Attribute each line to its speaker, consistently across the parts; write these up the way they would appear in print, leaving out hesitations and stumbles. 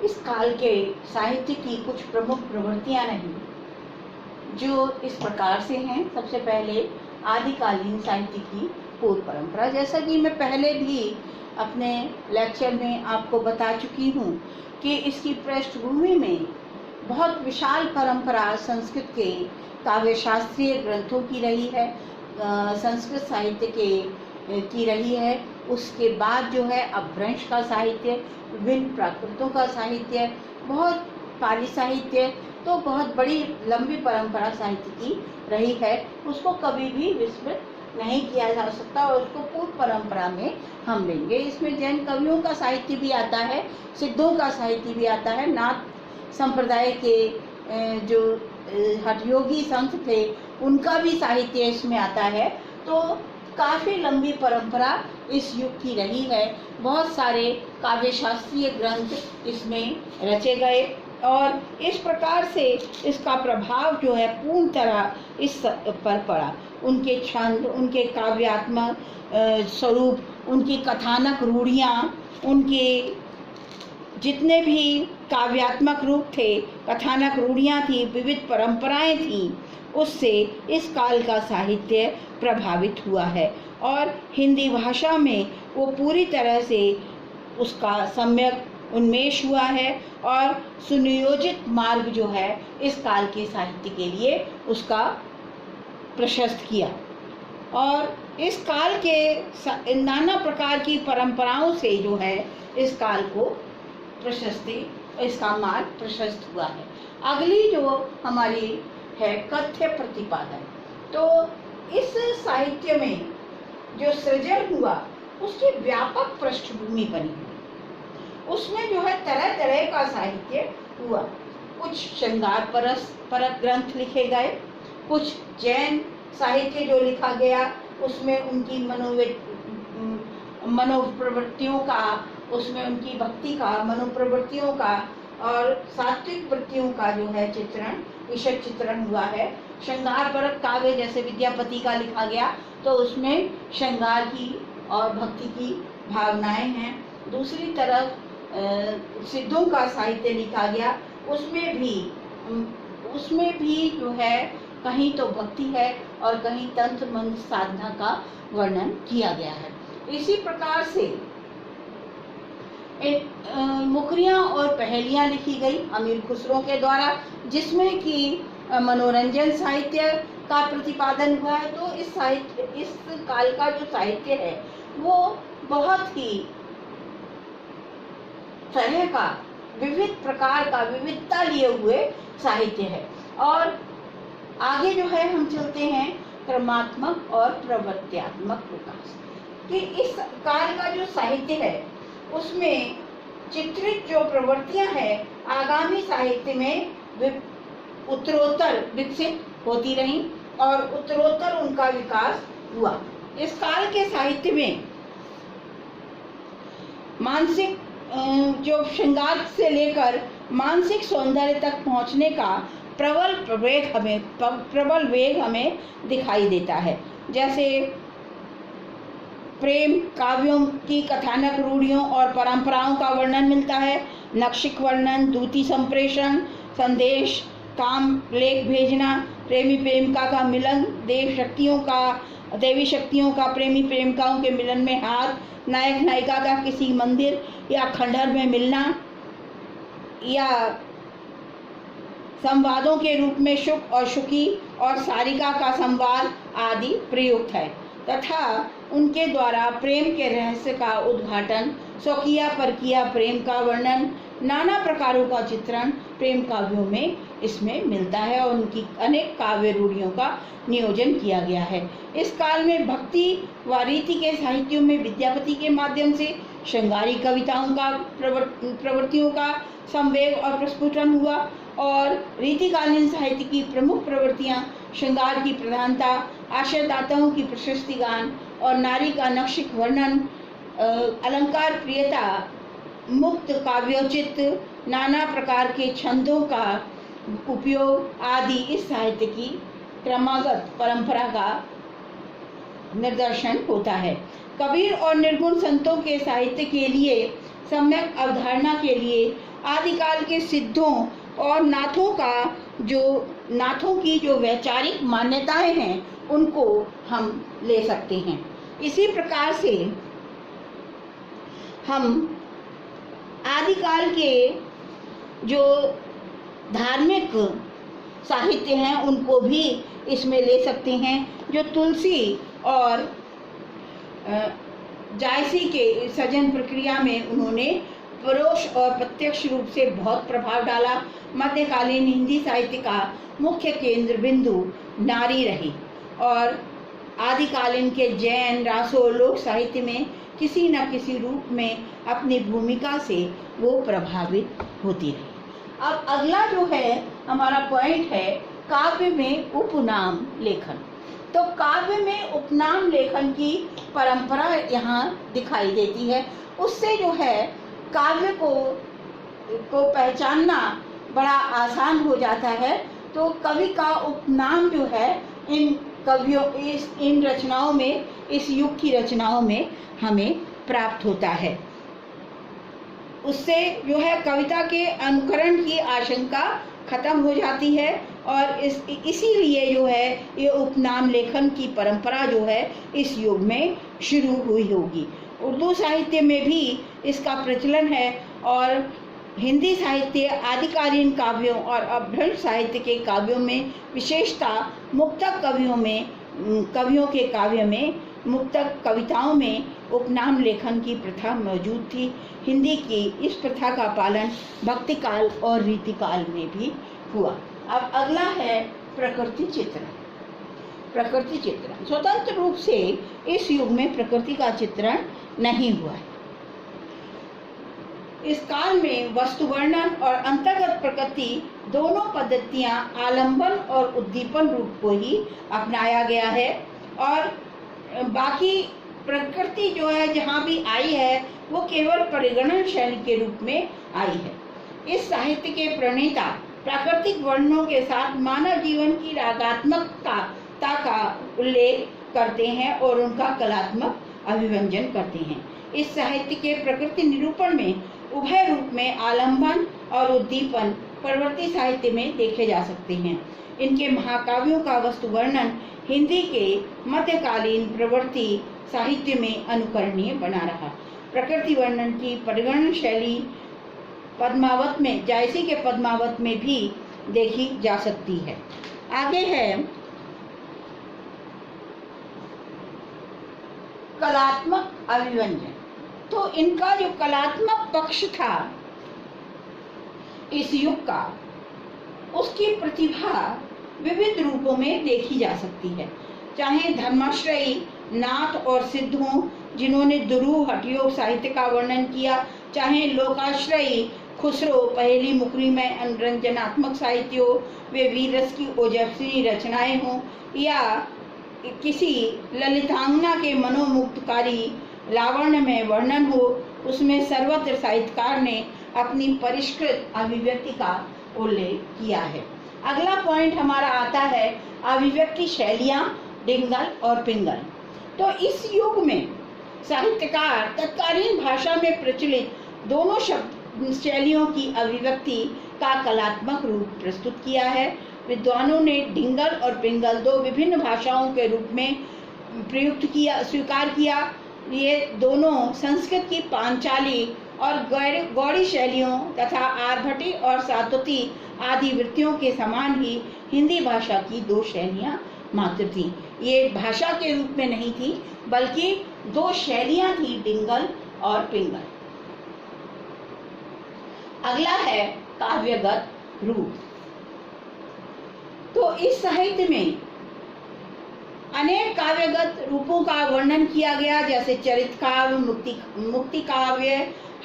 Speaker 1: इस काल के साहित्य की कुछ प्रमुख प्रवृत्तियां रही जो इस प्रकार से हैं। सबसे पहले आदिकालीन साहित्य की पूर्व परंपरा। जैसा कि मैं पहले भी अपने लेक्चर में आपको बता चुकी हूँ कि इसकी पृष्ठभूमि में बहुत विशाल परंपरा संस्कृत के काव्य शास्त्रीय ग्रंथों की रही है, संस्कृत साहित्य की रही है। उसके बाद जो है अपभ्रंश का साहित्य, विभिन्न प्राकृतों का साहित्य, बहुत पाली साहित्य, तो बहुत बड़ी लंबी परंपरा साहित्य की रही है। उसको कभी भी विस्मृत नहीं किया जा सकता और उसको पूर्व परंपरा में हम लेंगे। इसमें जैन कवियों का साहित्य भी आता है, सिद्धों का साहित्य भी आता है, नाथ संप्रदाय के जो हठयोगी संत थे उनका भी साहित्य इसमें आता है। तो काफ़ी लंबी परंपरा इस युग की रही है। बहुत सारे काव्य शास्त्रीय ग्रंथ इसमें रचे गए और इस प्रकार से इसका प्रभाव जो है पूर्ण तरह इस पर पड़ा। उनके छंद, उनके काव्यात्मक स्वरूप, उनकी कथानक रूढ़ियाँ, उनके जितने भी काव्यात्मक रूप थे, कथानक रूढ़ियाँ थी, विविध परंपराएं थीं, उससे इस काल का साहित्य प्रभावित हुआ है और हिंदी भाषा में वो पूरी तरह से उसका सम्यक उन्मेष हुआ है और सुनियोजित मार्ग जो है इस काल के साहित्य के लिए उसका प्रशस्त किया। और इस काल के नाना प्रकार की परंपराओं से जो है इस काल को प्रशस्ति, इसका मार्ग प्रशस्त हुआ है। अगली जो हमारी है कथ्य प्रतिपादन। तो इस साहित्य में जो सृजन हुआ उसकी व्यापक पृष्ठभूमि बनी हुई। उसमें जो है तरह तरह का साहित्य हुआ। कुछ श्रृंगार परक ग्रंथ लिखे गए, कुछ जैन साहित्य जो लिखा गया उसमें उनकी मनोप्रवृत्तियों का, उसमें उनकी भक्ति का, मनोप्रवृत्तियों का और सात्विक वृत्तियों का जो है चित्रण, विषय चित्रण हुआ है। श्रृंगार परक काव्य जैसे विद्यापति का लिखा गया तो उसमें श्रृंगार की और भक्ति की भावनाएं हैं। दूसरी तरफ सिद्धों का साहित्य लिखा गया, उसमें भी जो है कहीं तो भक्ति है और कहीं तंत्र मंत्र साधना का वर्णन किया गया है। इसी प्रकार से मुकरियाँ और पहेलियाँ लिखी गई अमीर खुसरो के द्वारा, जिसमें कि मनोरंजन साहित्य का प्रतिपादन हुआ है। तो इस काल का जो साहित्य है वो बहुत ही तरह का, विविध प्रकार का, विविधता लिए हुए साहित्य है। और आगे जो है हम चलते हैं क्रमात्मक और प्रवृत्त्यात्मक विकास कि इस काल का जो साहित्य है उसमें चित्रित जो प्रवृत्तियां हैं आगामी साहित्य में उत्तरोत्तर विकसित होती रहीं और उत्तरोत्तर उनका विकास हुआ। इस काल के साहित्य में मानसिक जो श्रृंगार से लेकर मानसिक सौंदर्य तक पहुंचने का प्रबल वेग हमें दिखाई देता है। जैसे प्रेम काव्यों की कथानक रूढ़ियों और परंपराओं का वर्णन मिलता है। नक्षिक वर्णन, दूती संप्रेषण, संदेश, काम लेख भेजना, प्रेमी प्रेमिका का मिलन, देवी शक्तियों का प्रेमी प्रेमिकाओं के मिलन में हाथ, नायक नायिका का किसी मंदिर या खंडहर में मिलना, या संवादों के रूप में शुक और शुकी और सारिका का संवाद आदि प्रयुक्त है तथा उनके द्वारा प्रेम के रहस्य का उद्घाटन, स्वकीय परकीय प्रेम का वर्णन, नाना प्रकारों का चित्रण प्रेम काव्यों में इसमें मिलता है और उनकी अनेक काव्य रूढ़ियों का नियोजन किया गया है। इस काल में भक्ति व रीति के साहित्यों में विद्यापति के माध्यम से श्रृंगारी कविताओं का प्रवृत्तियों का संवेग और प्रस्फुटन हुआ और रीतिकालीन साहित्य की प्रमुख प्रवृत्तियां श्रृंगार की प्रधानता, आशयदाताओं की प्रशस्ति गान और नारी का नक्षिक वर्णन, अलंकार प्रियता, मुक्त काव्योचित, नाना प्रकार के छंदों का उपयोग आदि इस साहित्य की क्रमागत परंपरा का निदर्शन होता है। कबीर और निर्गुण संतों के साहित्य के लिए सम्यक अवधारणा के लिए आदिकाल के सिद्धों और नाथों की जो वैचारिक मान्यताएं हैं उनको हम ले सकते हैं। इसी प्रकार से हम आदिकाल के जो धार्मिक साहित्य हैं उनको भी इसमें ले सकते हैं, जो तुलसी और जायसी के सृजन प्रक्रिया में उन्होंने परोक्ष और प्रत्यक्ष रूप से बहुत प्रभाव डाला। मध्यकालीन हिंदी साहित्य का मुख्य केंद्र बिंदु नारी रही और आदिकालीन के जैन रासो लोक साहित्य में किसी न किसी रूप में अपनी भूमिका से वो प्रभावित होती रही। अब अगला जो है हमारा पॉइंट है काव्य में उपनाम लेखन। तो काव्य में उपनाम लेखन की परंपरा यहाँ दिखाई देती है। उससे जो है काव्य को पहचानना बड़ा आसान हो जाता है। तो कवि का उपनाम जो है इन रचनाओं में, इस युग की रचनाओं में हमें प्राप्त होता है। उससे जो है कविता के अनुकरण की आशंका खत्म हो जाती है और इसीलिए जो है ये उपनाम लेखन की परंपरा जो है इस युग में शुरू हुई होगी। उर्दू साहित्य में भी इसका प्रचलन है और हिंदी साहित्य आदिकालीन काव्यों और अपभ्रंश साहित्य के काव्यों में विशेषता मुक्तक कवियों के काव्य में मुक्तक कविताओं में उपनाम लेखन की प्रथा मौजूद थी। हिंदी की इस प्रथा का पालन भक्ति काल और रीति काल में भी हुआ। अब अगला है प्रकृति चित्रण। प्रकृति चित्रण स्वतंत्र रूप से इस युग में प्रकृति का चित्रण नहीं हुआ है। इस काल में वस्तु वर्णन और अंतर्गत प्रकृति दोनों पद्धतियां आलंबन और उद्दीपन रूप को ही अपनाया गया है और बाकी प्रकृति जो है जहाँ भी आई है वो केवल परिगणन शैली के रूप में आई है। इस साहित्य के प्रणेता प्राकृतिक वर्णनों के साथ मानव जीवन की रागात्मकता का उल्लेख करते हैं और उनका कलात्मक अभिव्यंजन करते हैं। इस साहित्य के प्रकृति निरूपण में उभय रूप में आलंबन और उद्दीपन प्रवृत्ति साहित्य में देखे जा सकते हैं। इनके महाकाव्यों का वस्तु वर्णन हिंदी के मध्यकालीन प्रवृत्ति साहित्य में अनुकरणीय बना रहा। प्रकृति वर्णन की परिगणन शैली पद्मावत में, जायसी के पद्मावत में भी देखी जा सकती है। आगे है कलात्मक अभिव्यंजन। तो इनका जो कलात्मक पक्ष था इस युग का, उसकी प्रतिभा विविध रूपों में देखी जा सकती है। चाहे धर्माश्रयी नाथ और सिद्ध हों जिन्होंने दुरूह हठयोग साहित्य का वर्णन किया, चाहे लोकाश्रयी खुसरो पहेली मुकरी में अनुरंजनात्मक साहित्य हो, वे वीर रस की ओजस्वी रचनाएं हों, या किसी ललितांगना के मनोमुग्धकारी लावण्य में वर्णन हो, उसमें सर्वत्र साहित्यकार ने अपनी परिष्कृत अभिव्यक्ति का उल्लेख किया है। अगला पॉइंट हमारा आता है अभिव्यक्ति शैलियाँ डिंगल और पिंगल। तो इस युग में साहित्यकार तत्कालीन भाषा में प्रचलित दोनों शैलियों की अभिव्यक्ति का कलात्मक रूप प्रस्तुत किया है। विद्वानों ने डिंगल और पिंगल दो विभिन्न भाषाओं के रूप में स्वीकार किया। ये दोनों संस्कृत की पांचाली और गौड़ी शैलियों तथा आर्भटी और सातोती आदि वृत्तियों के समान ही हिंदी भाषा की दो शैलियाँ मात्र थी। ये भाषा के रूप में नहीं थी बल्कि दो शैलियाँ थी, डिंगल और पिंगल। अगला है काव्यगत रूप। तो इस साहित्य में अनेक काव्यगत रूपों का वर्णन किया गया, जैसे चरित काव्य, मुक्ति काव्य,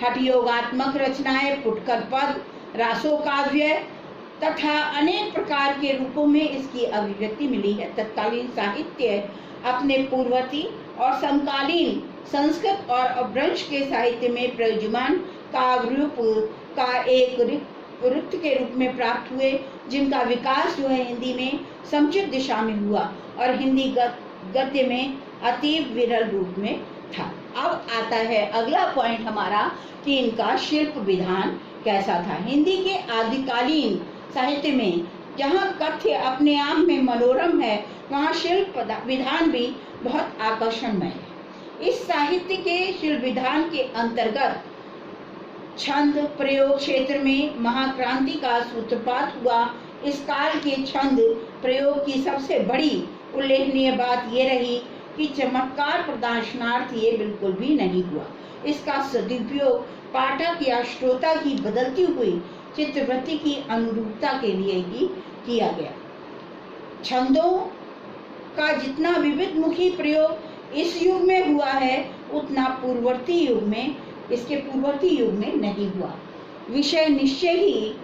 Speaker 1: हठयोगात्मक रचनाएं, फुटकर पद, रासो काव्य तथा अनेक प्रकार के रूपों में इसकी अभिव्यक्ति मिली है। तत्कालीन साहित्य अपने पूर्ववर्ती और समकालीन संस्कृत और अपभ्रंश के साहित्य में प्रयुज्यमान काव्य रूप का एक वृत्त के रूप में प्राप्त हुए, जिनका विकास जो है हिंदी में समुचित दिशा में हुआ और हिंदी गद्य में अतीव विरल रूप में था। अब आता है अगला पॉइंट हमारा कि इनका शिल्प विधान कैसा था। हिंदी के आदिकालीन साहित्य में जहाँ कथ्य अपने आप में मनोरम है, वहाँ शिल्प विधान भी बहुत आकर्षणमय है। इस साहित्य के शिल्प विधान के अंतर्गत छंद प्रयोग क्षेत्र में महाक्रांति का सूत्रपात हुआ। इस काल के छंद प्रयोग की सबसे बड़ी उल्लेखनीय बात ये रही कि चमत्कार प्रदर्शनार्थ ये बिल्कुल भी नहीं हुआ। इसका सदुपयोग पाठक या श्रोता की बदलती हुई चित्रवृत्ति की अनुरूपता के लिए ही किया गया। छंदों का जितना विविधमुखी प्रयोग इस युग में हुआ है, उतना इसके पूर्ववर्ती युग में नहीं हुआ। विषय निश्चय ही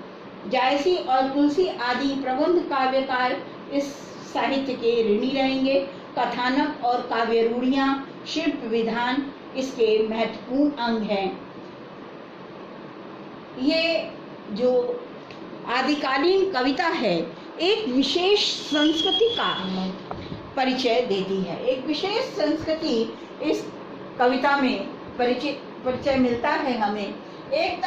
Speaker 1: जायसी और तुलसी आदि प्रबंध काव्यकार इस साहित्य के ऋणी रहेंगे। कथानक और काव्य रूढ़ियां, शिल्प विधान इसके महत्वपूर्ण अंग हैं। ये जो आदिकालीन कविता है, एक विशेष संस्कृति का परिचय देती है। एक विशेष संस्कृति इस कविता में परिचय मिलता है हमें। एक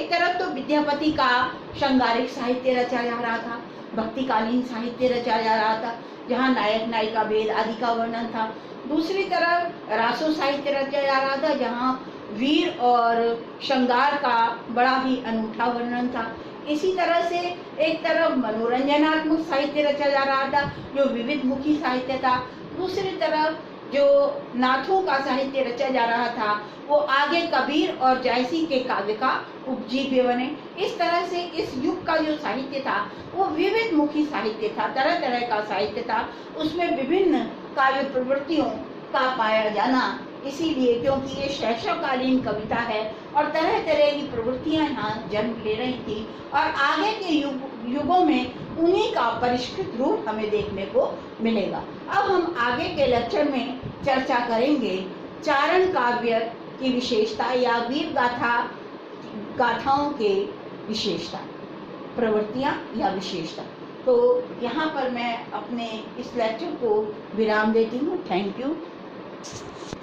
Speaker 1: तरफ तो विद्यापति का श्रृंगारिक साहित्य रचा जा रहा था, भक्तिकालीन साहित्य रचा जा रहा था, जहाँ नायक नायिका भेद आदि का वर्णन था। दूसरी तरफ रासो साहित्य रचा जा रहा था, जहाँ वीर और श्रृंगार का बड़ा ही अनूठा वर्णन था। इसी तरह से एक तरफ मनोरंजनात्मक साहित्य रचा जा रहा था, जो विविधमुखी साहित्य था। दूसरी तरफ जो नाथों का साहित्य रचा जा रहा था, वो आगे कबीर और जायसी के काव्य का उपजीव्य बने। इस तरह से इस युग का जो साहित्य था, वो विविधमुखी साहित्य था, तरह तरह का साहित्य था। उसमें विभिन्न काव्य प्रवृत्तियों का पाया जाना, इसीलिए क्योंकि ये शैशवकालीन कविता है और तरह तरह की प्रवृत्तियां यहाँ जन्म ले रही थी, और आगे के युगों में उन्हीं का परिष्कृत रूप हमें देखने को मिलेगा। अब हम आगे के लेक्चर में चर्चा करेंगे चारण काव्य की विशेषता या वीर गाथाओं के विशेषता, प्रवृत्तियां या विशेषता। तो यहाँ पर मैं अपने इस लेक्चर को विराम देती हूँ। Thank you.